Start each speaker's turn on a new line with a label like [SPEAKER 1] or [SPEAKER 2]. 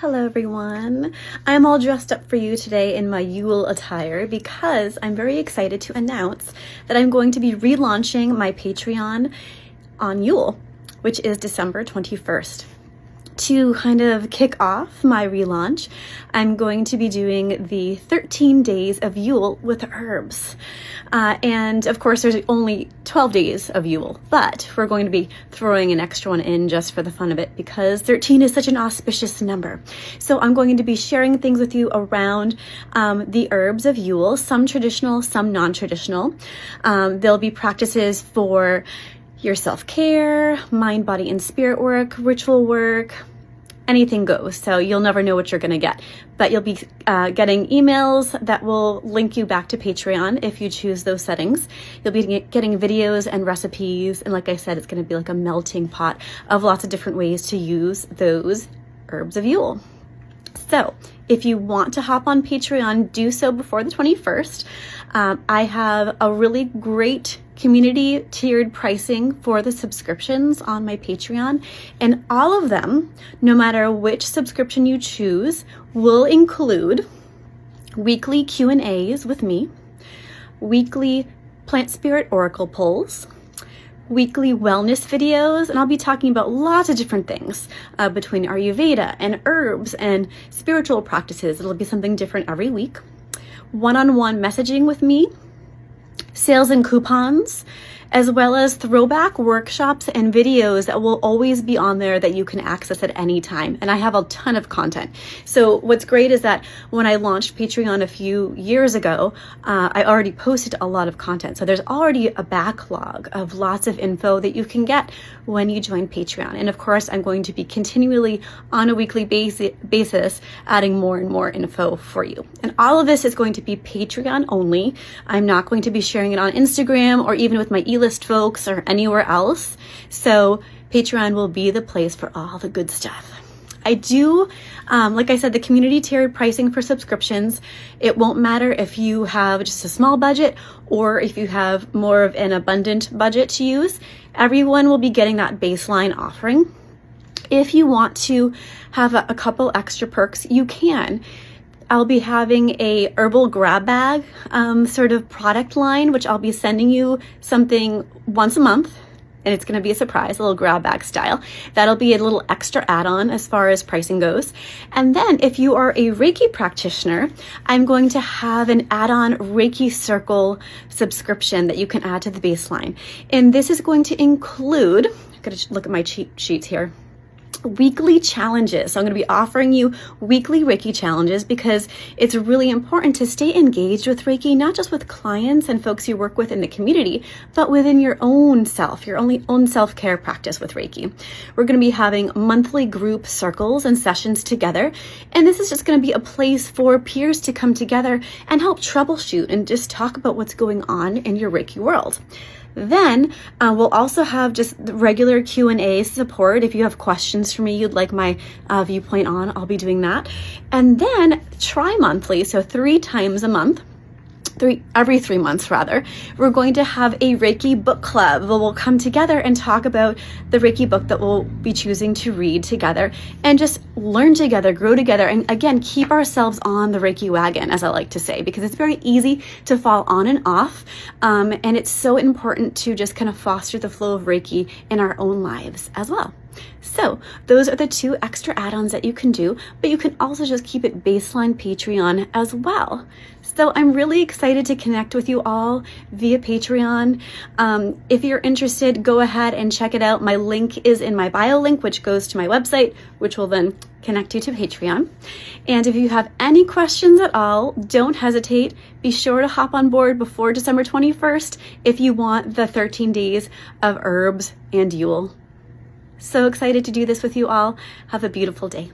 [SPEAKER 1] Hello everyone. I'm all dressed up for you today in my Yule attire because I'm very excited to announce that I'm going to be relaunching my Patreon on Yule, which is December 21st. To kind of kick off my relaunch, I'm going to be doing the 13 days of Yule with herbs. And of course, there's only 12 days of Yule, but we're going to be throwing an extra one in just for the fun of it because 13 is such an auspicious number. So I'm going to be sharing things with you around the herbs of Yule, some traditional, some non-traditional. There'll be practices for your self-care, mind, body, and spirit work, ritual work, anything goes. So you'll never know what you're going to get, but you'll be getting emails that will link you back to Patreon if you choose those settings. You'll be getting videos and recipes. And like I said, it's going to be like a melting pot of lots of different ways to use those herbs of Yule. So if you want to hop on Patreon, do so before the 21st. I have a really great community tiered pricing for the subscriptions on my Patreon, and all of them, no matter which subscription you choose, will include weekly Q&As with me, weekly plant spirit oracle polls, weekly wellness videos, and I'll be talking about lots of different things between Ayurveda and herbs and spiritual practices. It'll be something different every week. One-on-one messaging with me, sales and coupons, as well as throwback workshops and videos that will always be on there that you can access at any time. And I have a ton of content. So what's great is that when I launched Patreon a few years ago, I already posted a lot of content. So there's already a backlog of lots of info that you can get when you join Patreon. And of course, I'm going to be continually on a weekly basis adding more and more info for you. And all of this is going to be Patreon only. I'm not going to be sharing it on Instagram or even with my list folks or anywhere else. So Patreon will be the place for all the good stuff. I do, like I said, the community tiered pricing for subscriptions. It won't matter if you have just a small budget or if you have more of an abundant budget to use. Everyone will be getting that baseline offering. If you want to have a couple extra perks, you can. I'll be having a herbal grab bag sort of product line, which I'll be sending you something once a month. And it's going to be a surprise, a little grab bag style. That'll be a little extra add-on as far as pricing goes. And then if you are a Reiki practitioner, I'm going to have an add-on Reiki Circle subscription that you can add to the baseline. And this is going to include, I'm going to look at my cheat sheets here, weekly challenges. So I'm going to be offering you weekly Reiki challenges because it's really important to stay engaged with Reiki, not just with clients and folks you work with in the community, but within your own self, your own self-care practice with Reiki. We're going to be having monthly group circles and sessions together. And this is just going to be a place for peers to come together and help troubleshoot and just talk about what's going on in your Reiki world. Then we'll also have just the regular Q&A support. If you have questions for me you'd like my viewpoint on, I'll be doing that. And then tri-monthly, so 3 times a month, every 3 months rather, we're going to have a Reiki book club where we'll come together and talk about the Reiki book that we'll be choosing to read together and just learn together, grow together, and again, keep ourselves on the Reiki wagon, as I like to say, because it's very easy to fall on and off. And it's so important to just kind of foster the flow of Reiki in our own lives as well. So those are the 2 extra add-ons that you can do, but you can also just keep it baseline Patreon as well. So I'm really excited to connect with you all via Patreon. If you're interested, go ahead and check it out. My link is in my bio link, which goes to my website, which will then connect you to Patreon. And if you have any questions at all, don't hesitate. Be sure to hop on board before December 21st if you want the 13 days of herbs and Yule. So excited to do this with you all. Have a beautiful day.